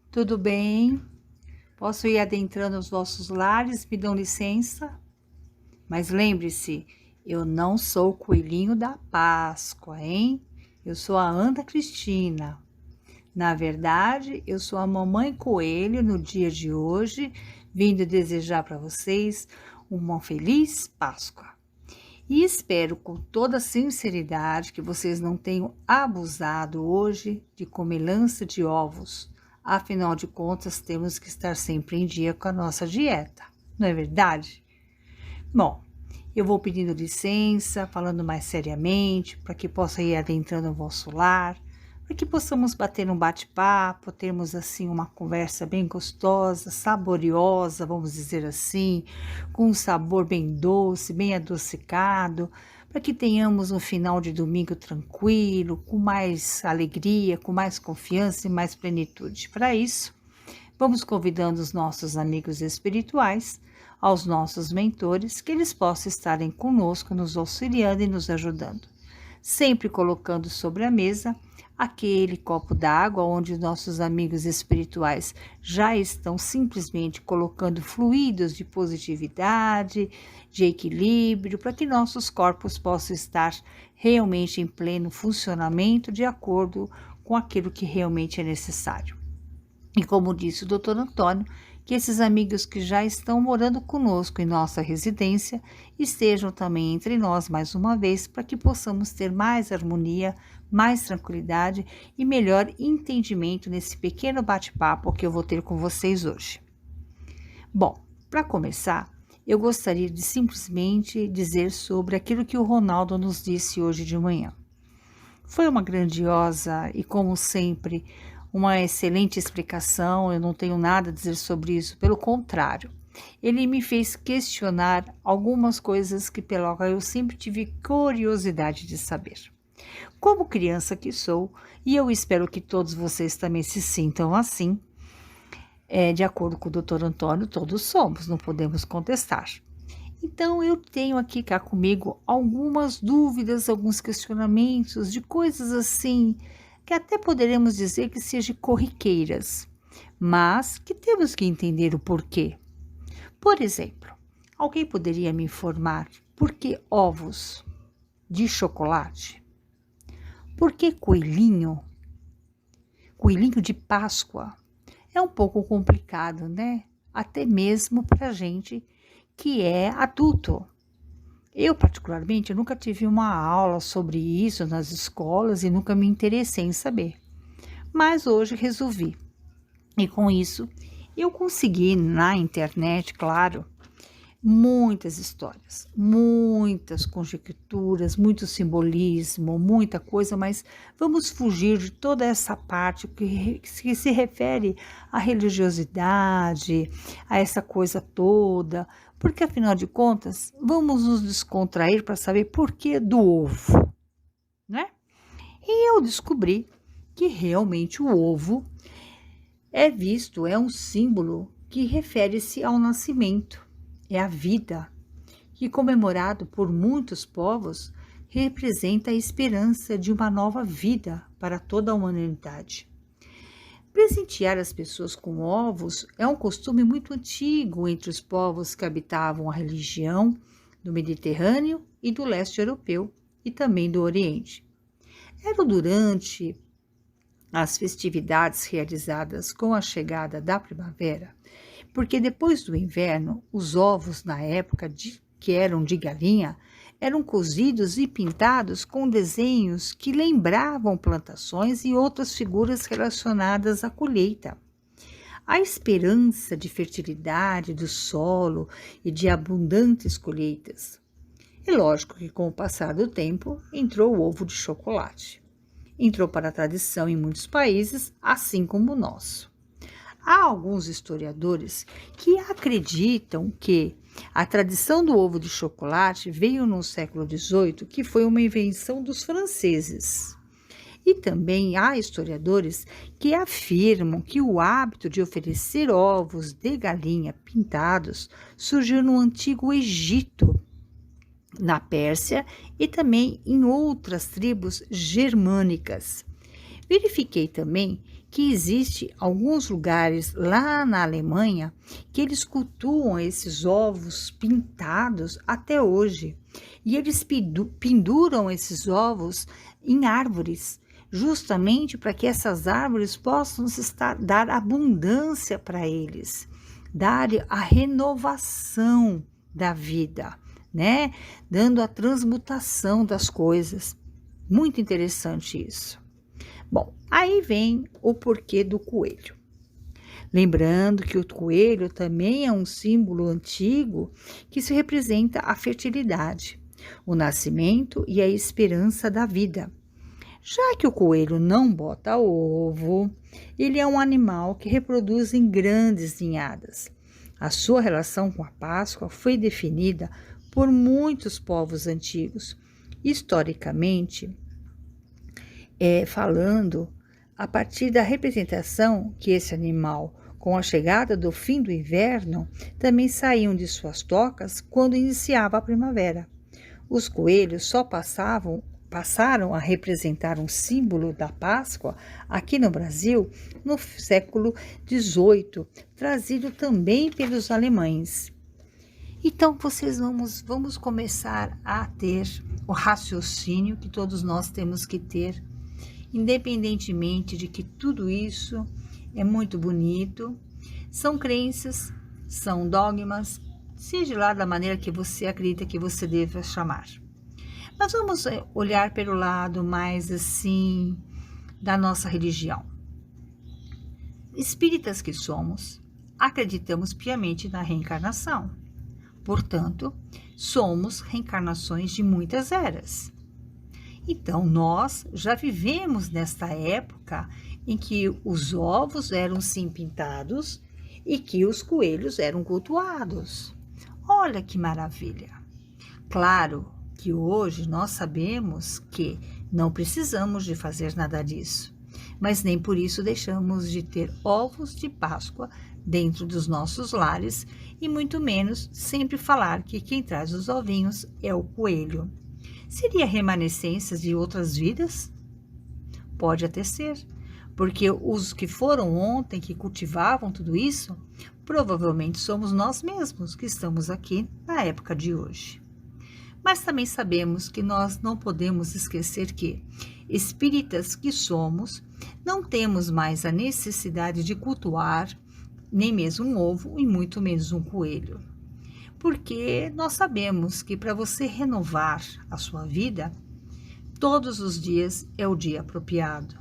Tudo bem? Posso ir adentrando os vossos lares? Me dão licença? Mas lembre-se, eu não sou o coelhinho da Páscoa, hein? Eu sou a Ana Cristina. Na verdade, eu sou a mamãe coelho no dia de hoje, vindo desejar para vocês uma feliz Páscoa. E espero com toda sinceridade que vocês não tenham abusado hoje de comilança de ovos. Afinal de contas, temos que estar sempre em dia com a nossa dieta, não é verdade? Bom, eu vou pedindo licença, falando mais seriamente, para que possa ir adentrando o vosso lar, para que possamos bater um bate-papo, termos assim uma conversa bem gostosa, saboriosa, vamos dizer assim, com um sabor bem doce, bem adocicado, para que tenhamos um final de domingo tranquilo, com mais alegria, com mais confiança e mais plenitude. Para isso, vamos convidando os nossos amigos espirituais, aos nossos mentores, que eles possam estarem conosco, nos auxiliando e nos ajudando. Sempre colocando sobre a mesa aquele copo d'água onde os nossos amigos espirituais já estão simplesmente colocando fluidos de positividade, de equilíbrio, para que nossos corpos possam estar realmente em pleno funcionamento de acordo com aquilo que realmente é necessário. E como disse o Dr. Antônio, que esses amigos que já estão morando conosco em nossa residência estejam também entre nós mais uma vez, para que possamos ter mais harmonia, mais tranquilidade e melhor entendimento nesse pequeno bate-papo que eu vou ter com vocês hoje. Bom, para começar, eu gostaria de simplesmente dizer sobre aquilo que o Ronaldo nos disse hoje de manhã. Foi uma grandiosa e, como sempre, uma excelente explicação, eu não tenho nada a dizer sobre isso, pelo contrário. Ele me fez questionar algumas coisas que pela qual eu sempre tive curiosidade de saber. Como criança que sou, e eu espero que todos vocês também se sintam assim, de acordo com o Dr. Antônio, todos somos, não podemos contestar. Então, eu tenho aqui cá comigo algumas dúvidas, alguns questionamentos de coisas assim, que até poderemos dizer que sejam corriqueiras, mas que temos que entender o porquê. Por exemplo, alguém poderia me informar por que ovos de chocolate? Por que coelhinho? Coelhinho de Páscoa? É um pouco complicado, né? Até mesmo para a gente que é adulto. Eu, particularmente, nunca tive uma aula sobre isso nas escolas e nunca me interessei em saber. Mas hoje resolvi. E com isso, eu consegui na internet, claro, muitas histórias, muitas conjecturas, muito simbolismo, muita coisa, mas vamos fugir de toda essa parte que se refere à religiosidade, a essa coisa toda, porque afinal de contas, vamos nos descontrair para saber por que do ovo, né? E eu descobri que realmente o ovo é um símbolo que refere-se ao nascimento. É a vida, que comemorado por muitos povos, representa a esperança de uma nova vida para toda a humanidade. Presentear as pessoas com ovos é um costume muito antigo entre os povos que habitavam a região do Mediterrâneo e do leste europeu e também do Oriente. Era durante as festividades realizadas com a chegada da primavera, porque depois do inverno, os ovos na época que eram de galinha eram cozidos e pintados com desenhos que lembravam plantações e outras figuras relacionadas à colheita. A esperança de fertilidade do solo e de abundantes colheitas. É lógico que com o passar do tempo entrou o ovo de chocolate. Entrou para a tradição em muitos países, assim como o nosso. Há alguns historiadores que acreditam que a tradição do ovo de chocolate veio no século XVIII, que foi uma invenção dos franceses. E também há historiadores que afirmam que o hábito de oferecer ovos de galinha pintados surgiu no antigo Egito, na Pérsia e também em outras tribos germânicas. Verifiquei também que existe alguns lugares lá na Alemanha que eles cultuam esses ovos pintados até hoje. E eles penduram esses ovos em árvores, justamente para que essas árvores possam dar abundância para eles, dar a renovação da vida, né? Dando a transmutação das coisas. Muito interessante isso. Bom, aí vem o porquê do coelho. Lembrando que o coelho também é um símbolo antigo que se representa a fertilidade, o nascimento e a esperança da vida. Já que o coelho não bota ovo, ele é um animal que reproduz em grandes ninhadas. A sua relação com a Páscoa foi definida por muitos povos antigos. Historicamente, falando, a partir da representação que esse animal, com a chegada do fim do inverno, também saíam de suas tocas quando iniciava a primavera. Os coelhos só passaram a representar um símbolo da Páscoa aqui no Brasil no século XVIII, trazido também pelos alemães. Então, vamos começar a ter o raciocínio que todos nós temos que ter, independentemente de que tudo isso é muito bonito, são crenças, são dogmas, seja lá da maneira que você acredita que você deva chamar. Mas vamos olhar pelo lado mais assim da nossa religião. Espíritas que somos, acreditamos piamente na reencarnação. Portanto, somos reencarnações de muitas eras. Então, nós já vivemos nesta época em que os ovos eram sim pintados e que os coelhos eram cultuados. Olha que maravilha! Claro que hoje nós sabemos que não precisamos de fazer nada disso, mas nem por isso deixamos de ter ovos de Páscoa dentro dos nossos lares e muito menos sempre falar que quem traz os ovinhos é o coelho. Seria remanescências de outras vidas? Pode até ser, porque os que foram ontem, que cultivavam tudo isso, provavelmente somos nós mesmos que estamos aqui na época de hoje. Mas também sabemos que nós não podemos esquecer que, espíritas que somos, não temos mais a necessidade de cultuar nem mesmo um ovo e muito menos um coelho. Porque nós sabemos que para você renovar a sua vida, todos os dias é o dia apropriado.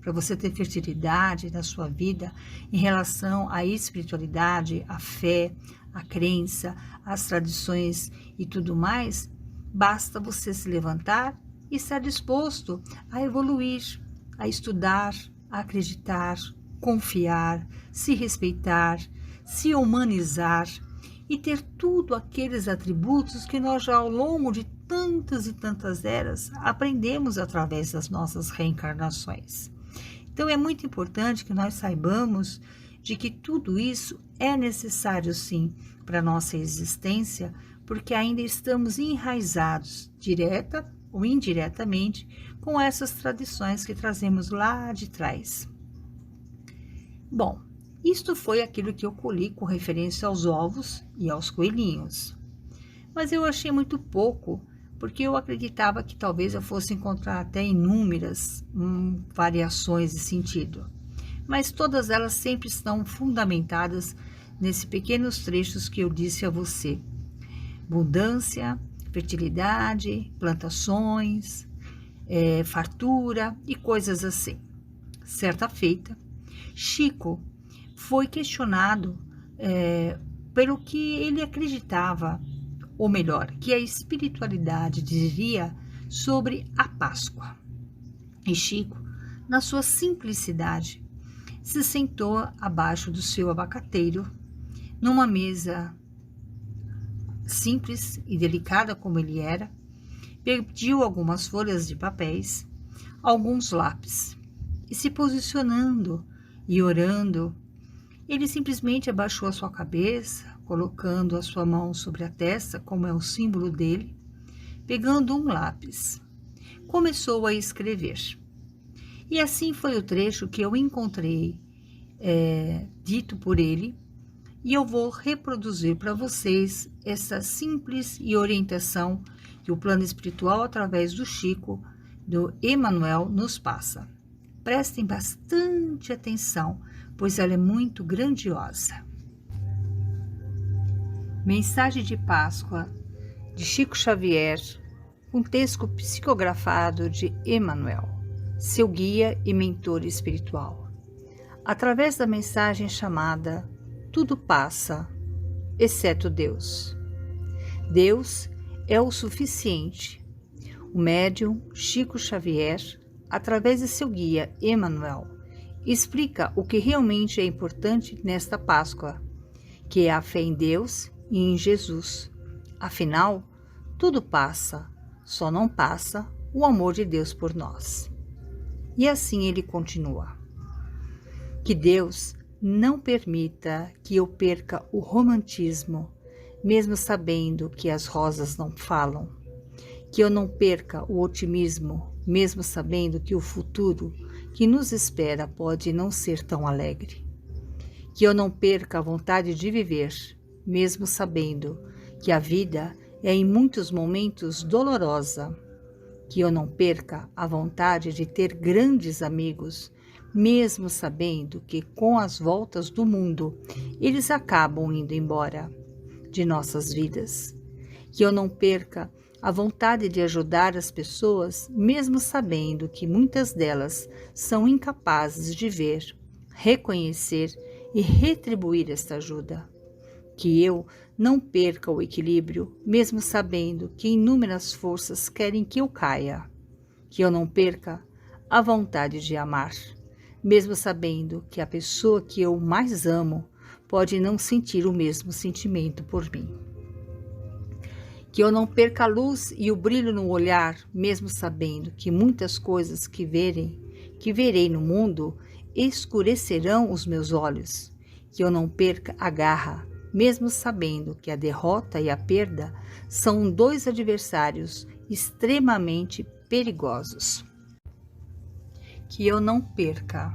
Para você ter fertilidade na sua vida em relação à espiritualidade, à fé, à crença, às tradições e tudo mais, basta você se levantar e estar disposto a evoluir, a estudar, a acreditar, confiar, se respeitar, se humanizar e ter tudo aqueles atributos que nós já ao longo de tantas e tantas eras aprendemos através das nossas reencarnações. Então é muito importante que nós saibamos de que tudo isso é necessário sim para a nossa existência, porque ainda estamos enraizados, direta ou indiretamente, com essas tradições que trazemos lá de trás. Bom, isto foi aquilo que eu colhi com referência aos ovos e aos coelhinhos. Mas eu achei muito pouco, porque eu acreditava que talvez eu fosse encontrar até inúmeras variações de sentido. Mas todas elas sempre estão fundamentadas nesses pequenos trechos que eu disse a você. Abundância, fertilidade, plantações, fartura e coisas assim. Certa feita, Chico foi questionado pelo que ele acreditava, ou melhor, que a espiritualidade diria sobre a Páscoa. E Chico, na sua simplicidade, se sentou abaixo do seu abacateiro, numa mesa simples e delicada como ele era, pediu algumas folhas de papéis, alguns lápis, e se posicionando e orando, ele simplesmente abaixou a sua cabeça, colocando a sua mão sobre a testa, como é o símbolo dele, pegando um lápis. Começou a escrever. E assim foi o trecho que eu encontrei dito por ele, e eu vou reproduzir para vocês essa simples e orientação que o plano espiritual, através do Chico, do Emmanuel, nos passa. Prestem bastante atenção, pois ela é muito grandiosa. Mensagem de Páscoa de Chico Xavier, um texto psicografado de Emmanuel, seu guia e mentor espiritual. Através da mensagem chamada Tudo passa, exceto Deus. Deus é o suficiente. O médium Chico Xavier, através de seu guia Emmanuel, explica o que realmente é importante nesta Páscoa, que é a fé em Deus e em Jesus. Afinal, tudo passa, só não passa o amor de Deus por nós. E assim ele continua. Que Deus não permita que eu perca o romantismo, mesmo sabendo que as rosas não falam. Que eu não perca o otimismo, mesmo sabendo que o futuro que nos espera pode não ser tão alegre. Que eu não perca a vontade de viver, mesmo sabendo que a vida é em muitos momentos dolorosa. Que eu não perca a vontade de ter grandes amigos, mesmo sabendo que com as voltas do mundo, eles acabam indo embora de nossas vidas. Que eu não perca a vontade de ajudar as pessoas, mesmo sabendo que muitas delas são incapazes de ver, reconhecer e retribuir esta ajuda. Que eu não perca o equilíbrio, mesmo sabendo que inúmeras forças querem que eu caia. Que eu não perca a vontade de amar, mesmo sabendo que a pessoa que eu mais amo pode não sentir o mesmo sentimento por mim. Que eu não perca a luz e o brilho no olhar, mesmo sabendo que muitas coisas que verei no mundo escurecerão os meus olhos. Que eu não perca a garra, mesmo sabendo que a derrota e a perda são dois adversários extremamente perigosos. Que eu não perca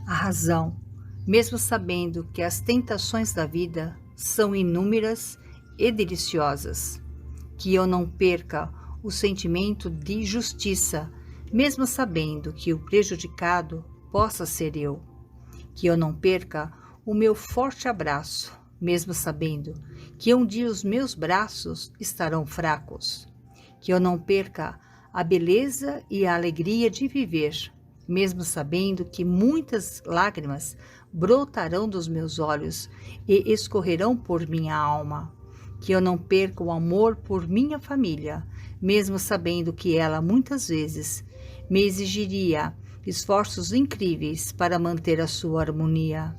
a razão, mesmo sabendo que as tentações da vida são inúmeras e deliciosas. Que eu não perca o sentimento de justiça, mesmo sabendo que o prejudicado possa ser eu. Que eu não perca o meu forte abraço, mesmo sabendo que um dia os meus braços estarão fracos. Que eu não perca a beleza e a alegria de viver, mesmo sabendo que muitas lágrimas brotarão dos meus olhos e escorrerão por minha alma. Que eu não perca o amor por minha família, mesmo sabendo que ela muitas vezes me exigiria esforços incríveis para manter a sua harmonia.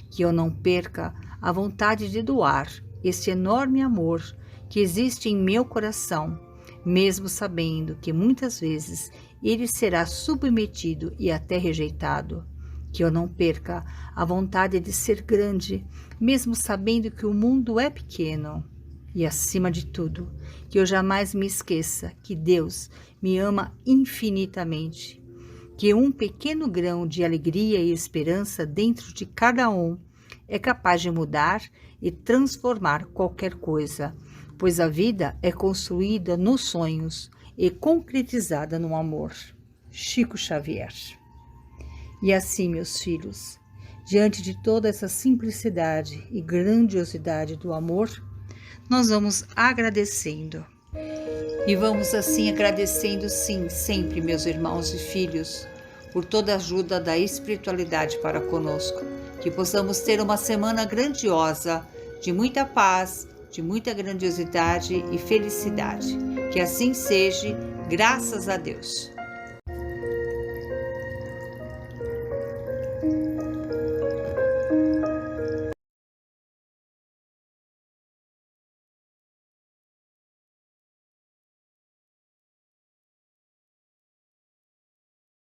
Que eu não perca a vontade de doar esse enorme amor que existe em meu coração, mesmo sabendo que muitas vezes ele será submetido e até rejeitado. Que eu não perca a vontade de ser grande, mesmo sabendo que o mundo é pequeno. E, acima de tudo, que eu jamais me esqueça que Deus me ama infinitamente, que um pequeno grão de alegria e esperança dentro de cada um é capaz de mudar e transformar qualquer coisa, pois a vida é construída nos sonhos e concretizada no amor. Chico Xavier. E assim, meus filhos, diante de toda essa simplicidade e grandiosidade do amor, nós vamos agradecendo. E vamos assim agradecendo, sim, sempre, meus irmãos e filhos, por toda a ajuda da espiritualidade para conosco. Que possamos ter uma semana grandiosa, de muita paz, de muita grandiosidade e felicidade. Que assim seja, graças a Deus.